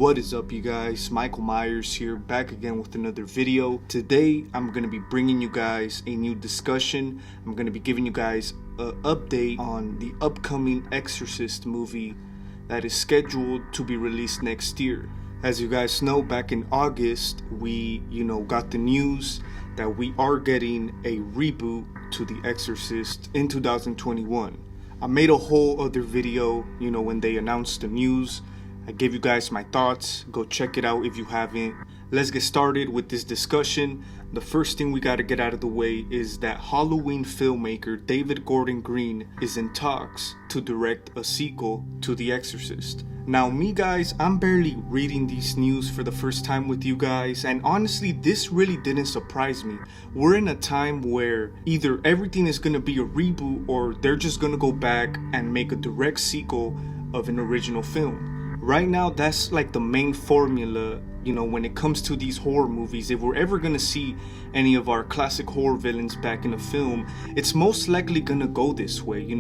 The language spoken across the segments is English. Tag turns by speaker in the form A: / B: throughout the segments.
A: What is up, you guys? Michael Myers here, back again with another video. Today I'm going to be bringing you guys a new discussion. I'm going to be giving you guys an update on the upcoming Exorcist movie that is scheduled to be released next year. As you guys know, back in August we got the news that we are getting a reboot to the Exorcist in 2021. I made a whole other video when they announced the news. I gave you guys my thoughts. Go check it out if you haven't. Let's get started with this discussion. The first thing we got to get out of the way is that Halloween filmmaker David Gordon Green is in talks to direct a sequel to The Exorcist. Now me guys, I'm barely reading these news for the first time with you guys, and honestly this really didn't surprise me. We're in a time where either everything is going to be a reboot or they're just going to go back and make a direct sequel of an original film. Right now, that's like the main formula, when it comes to these horror movies. If we're ever gonna see any of our classic horror villains back in a film, it's most likely gonna go this way,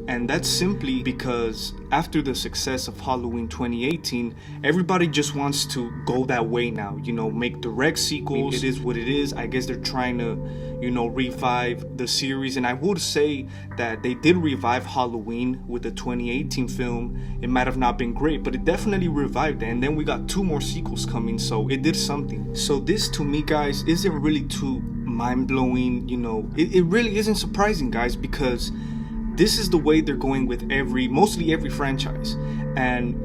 A: and that's simply because after the success of Halloween 2018, everybody just wants to go that way now, make direct sequels. It is what it is. I guess they're trying to, revive the series, and I would say that they did revive Halloween with the 2018 film. It might have not been great, but it definitely revived it, and then we got 2 more sequels coming, so it did something. So this to me guys isn't really too mind-blowing, it really isn't surprising guys, because this is the way they're going with mostly every franchise. And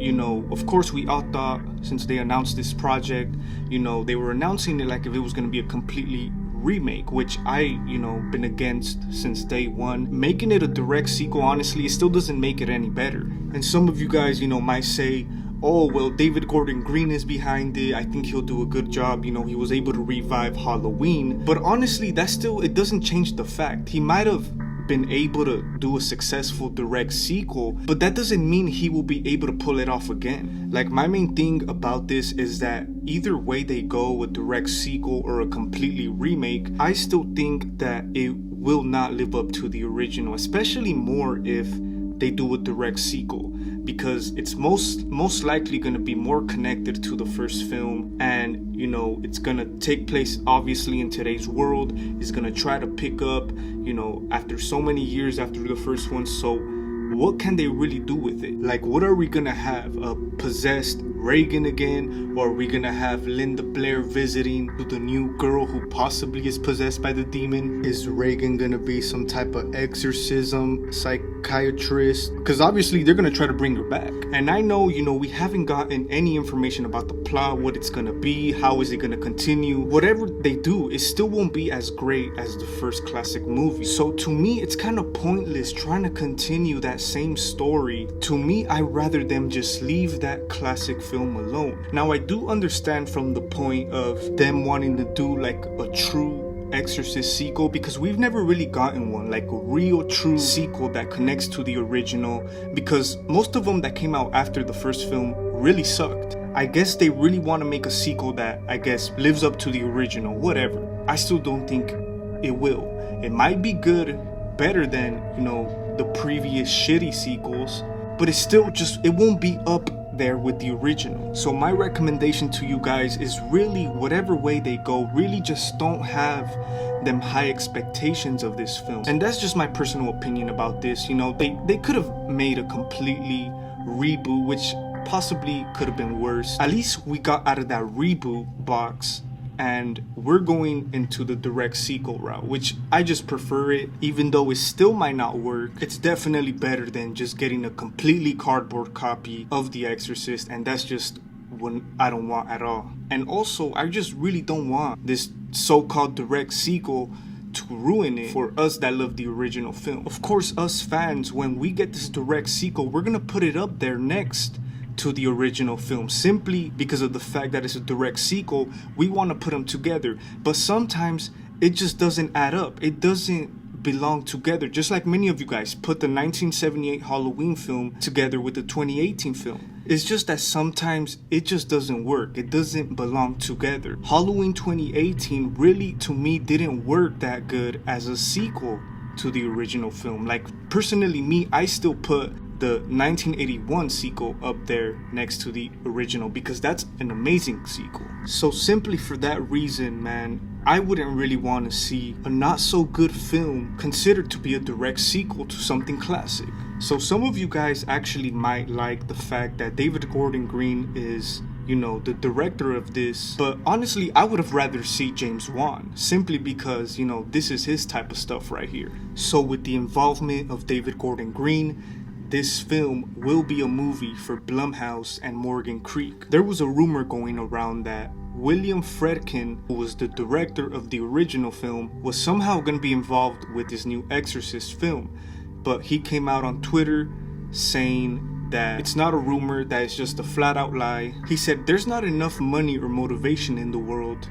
A: of course we all thought, since they announced this project, they were announcing it like if it was going to be a completely remake, which I been against since day one. Making it a direct sequel, honestly, it still doesn't make it any better. And some of you guys might say, oh well, David Gordon Green is behind it, I think he'll do a good job, he was able to revive Halloween. But honestly, it doesn't change the fact he might have been able to do a successful direct sequel, but that doesn't mean he will be able to pull it off again. Like, my main thing about this is that either way they go, a direct sequel or a completely remake, I still think that it will not live up to the original, especially more if they do a direct sequel, because it's most likely going to be more connected to the first film, and it's going to take place obviously in today's world. It's going to try to pick up after so many years after the first one. So what can they really do with it? Like, what are we gonna have? A possessed Reagan again? Or are we gonna have Linda Blair visiting the new girl who possibly is possessed by the demon? Is Reagan gonna be some type of exorcism psychiatrist? Because obviously they're gonna try to bring her back. And I know, we haven't gotten any information about the plot, what it's gonna be, how is it gonna continue. Whatever they do, it still won't be as great as the first classic movie. So to me, it's kind of pointless trying to continue that same story. To me, I'd rather them just leave that classic film alone. Now, I do understand from the point of them wanting to do like a true Exorcist sequel, because we've never really gotten one, like a real true sequel that connects to the original, because most of them that came out after the first film really sucked. I guess they really want to make a sequel that I guess lives up to the original, whatever. I still don't think it will. It might be good, better than the previous shitty sequels, but it's still it won't be up there with the original. So my recommendation to you guys is really, whatever way they go, really just don't have them high expectations of this film. And that's just my personal opinion about this. They could have made a completely reboot, which possibly could have been worse. At least we got out of that reboot box and we're going into the direct sequel route, which I just prefer it. Even though it still might not work, it's definitely better than just getting a completely cardboard copy of The Exorcist, and that's just what I don't want at all. And also, I just really don't want this so-called direct sequel to ruin it for us that love the original film. Of course, us fans, when we get this direct sequel, we're gonna put it up there next to the original film, simply because of the fact that it's a direct sequel. We want to put them together, but sometimes it just doesn't add up. It doesn't belong together, just like many of you guys put the 1978 Halloween film together with the 2018 film. It's just that sometimes it just doesn't work. It doesn't belong together. Halloween 2018 really, to me, didn't work that good as a sequel to the original film. Like, personally, me, I still put the 1981 sequel up there next to the original, because that's an amazing sequel. So simply for that reason, man, I wouldn't really want to see a not so good film considered to be a direct sequel to something classic. So some of you guys actually might like the fact that David Gordon Green is, you know, the director of this, but honestly I would have rather see James Wan, simply because, you know, this is his type of stuff right here. So with the involvement of David Gordon Green, this film will be a movie for Blumhouse and Morgan Creek. There was a rumor going around that William Friedkin, who was the director of the original film, was somehow going to be involved with this new Exorcist film, but he came out on Twitter saying that it's not a rumor, that it's just a flat out lie. He said there's not enough money or motivation in the world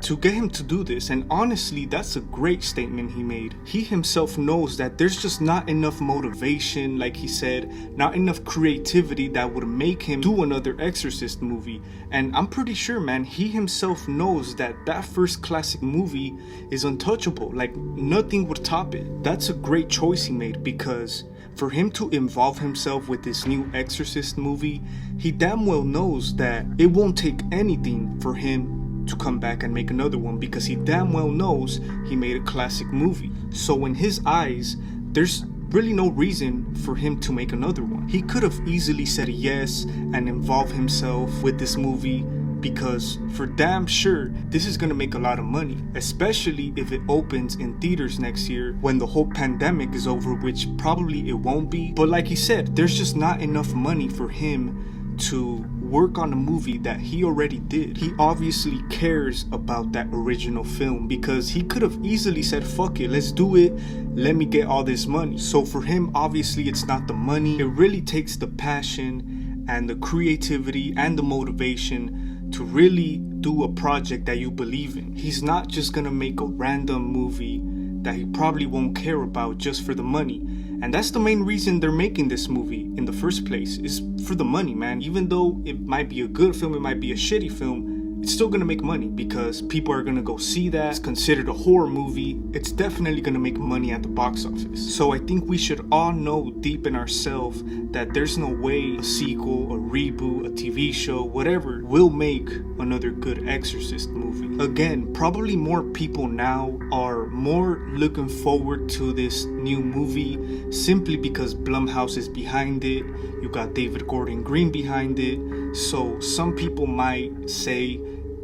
A: to get him to do this, and honestly that's a great statement he made. He himself knows that there's just not enough motivation, like he said, not enough creativity that would make him do another Exorcist movie. And I'm pretty sure, man, he himself knows that that first classic movie is untouchable, like nothing would top it. That's a great choice he made, because for him to involve himself with this new Exorcist movie, he damn well knows that it won't take anything for him to come back and make another one, because he damn well knows he made a classic movie. So in his eyes, there's really no reason for him to make another one. He could have easily said yes and involved himself with this movie, because for damn sure this is gonna make a lot of money, especially if it opens in theaters next year when the whole pandemic is over, which probably it won't be. But like he said, there's just not enough money for him to work on a movie that he already did. He obviously cares about that original film, because he could have easily said, fuck it, let's do it, let me get all this money. So for him, obviously it's not the money, it really takes the passion and the creativity and the motivation to really do a project that you believe in. He's not just gonna make a random movie that he probably won't care about just for the money. And that's the main reason they're making this movie in the first place, is for the money, man. Even though it might be a good film, it might be a shitty film, it's still gonna make money, because people are gonna go see that. It's considered a horror movie. It's definitely gonna make money at the box office. So I think we should all know deep in ourselves that there's no way a sequel, a reboot, a TV show, whatever, will make another good Exorcist movie. Again, probably more people now are more looking forward to this new movie simply because Blumhouse is behind it. You got David Gordon Green behind it. So some people might say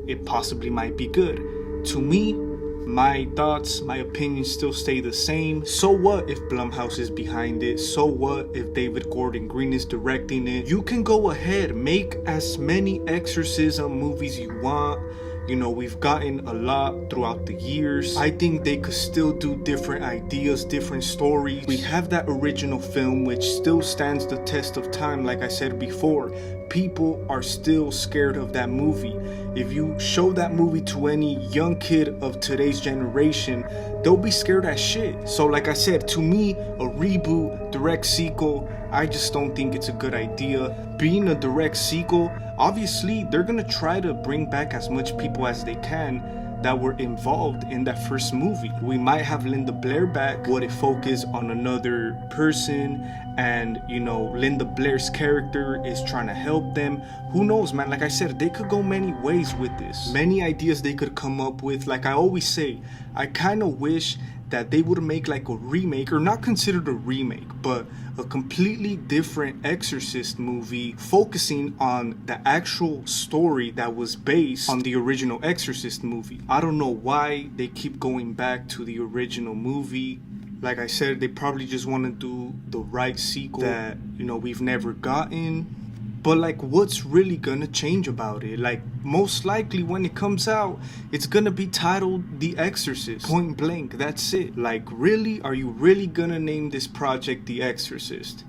A: it possibly might be good. To me, my thoughts, my opinions still stay the same. So what if Blumhouse is behind it? So what if David Gordon Green is directing it? You can go ahead, make as many exorcism movies you want. You know, we've gotten a lot throughout the years. I think they could still do different ideas, different stories. We have that original film, which still stands the test of time. Like I said before, people are still scared of that movie. If you show that movie to any young kid of today's generation, they'll be scared as shit. So like I said, to me, a reboot, direct sequel, I just don't think it's a good idea. Being a direct sequel, obviously they're gonna try to bring back as much people as they can that were involved in that first movie. We might have Linda Blair back. Would it focus on another person, and you know, Linda Blair's character is trying to help them? Who knows, man? Like I said, they could go many ways with this. Many ideas they could come up with. Like I always say, I kind of wish that they would make like a remake, or not considered a remake, but a completely different Exorcist movie focusing on the actual story that was based on the original Exorcist movie. I don't know why they keep going back to the original movie. Like I said, they probably just want to do the right sequel that, you know, we've never gotten. But like, what's really gonna change about it? Like, most likely when it comes out, it's gonna be titled The Exorcist, point blank, that's it. Like, really? Are you really gonna name this project The Exorcist?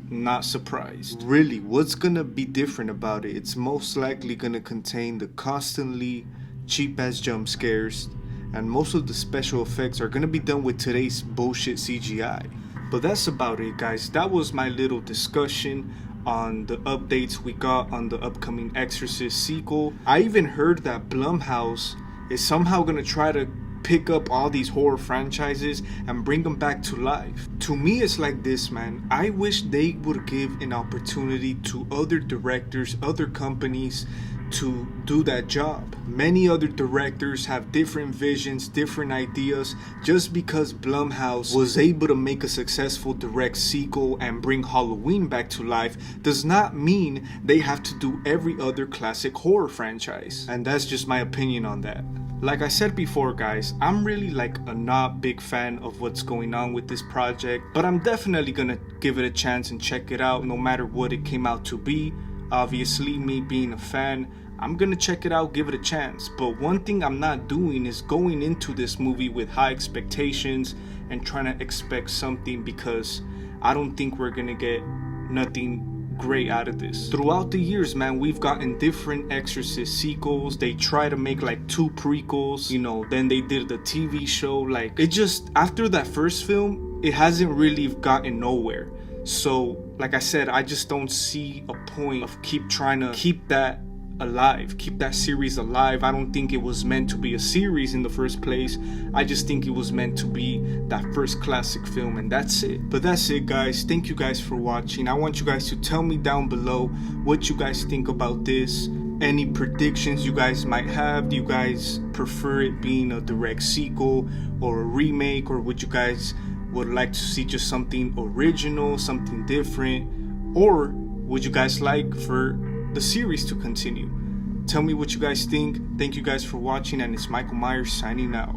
A: Not surprised. Really, what's gonna be different about it? It's most likely gonna contain the constantly cheap ass jump scares, and most of the special effects are gonna be done with today's bullshit CGI. But that's about it, guys. That was my little discussion on the updates we got on the upcoming Exorcist sequel. I even heard that Blumhouse is somehow gonna try to pick up all these horror franchises and bring them back to life. To me, it's like this, man. I wish they would give an opportunity to other directors, other companies to do that job. Many other directors have different visions, different ideas. Just because Blumhouse was able to make a successful direct sequel and bring Halloween back to life does not mean they have to do every other classic horror franchise. And that's just my opinion on that. Like I said before, guys, I'm really like a not big fan of what's going on with this project, but I'm definitely gonna give it a chance and check it out no matter what it came out to be. Obviously, me being a fan, I'm gonna check it out, give it a chance. But one thing I'm not doing is going into this movie with high expectations and trying to expect something, because I don't think we're gonna get nothing great out of this. Throughout the years, man, we've gotten different Exorcist sequels. They try to make like 2 prequels, you know, then they did the TV show. Like, it just, after that first film, it hasn't really gotten nowhere. So, like I said, I just don't see a point of trying to keep that alive, keep that series alive. I don't think it was meant to be a series in the first place. I just think it was meant to be that first classic film, and that's it. But that's it, guys. Thank you guys for watching. I want you guys to tell me down below what you guys think about this. Any predictions you guys might have. Do you guys prefer it being a direct sequel or a remake, or would you guys would like to see just something original, something different? Or would you guys like for the series to continue? Tell me what you guys think. Thank you guys for watching, and it's Michael Myers signing out.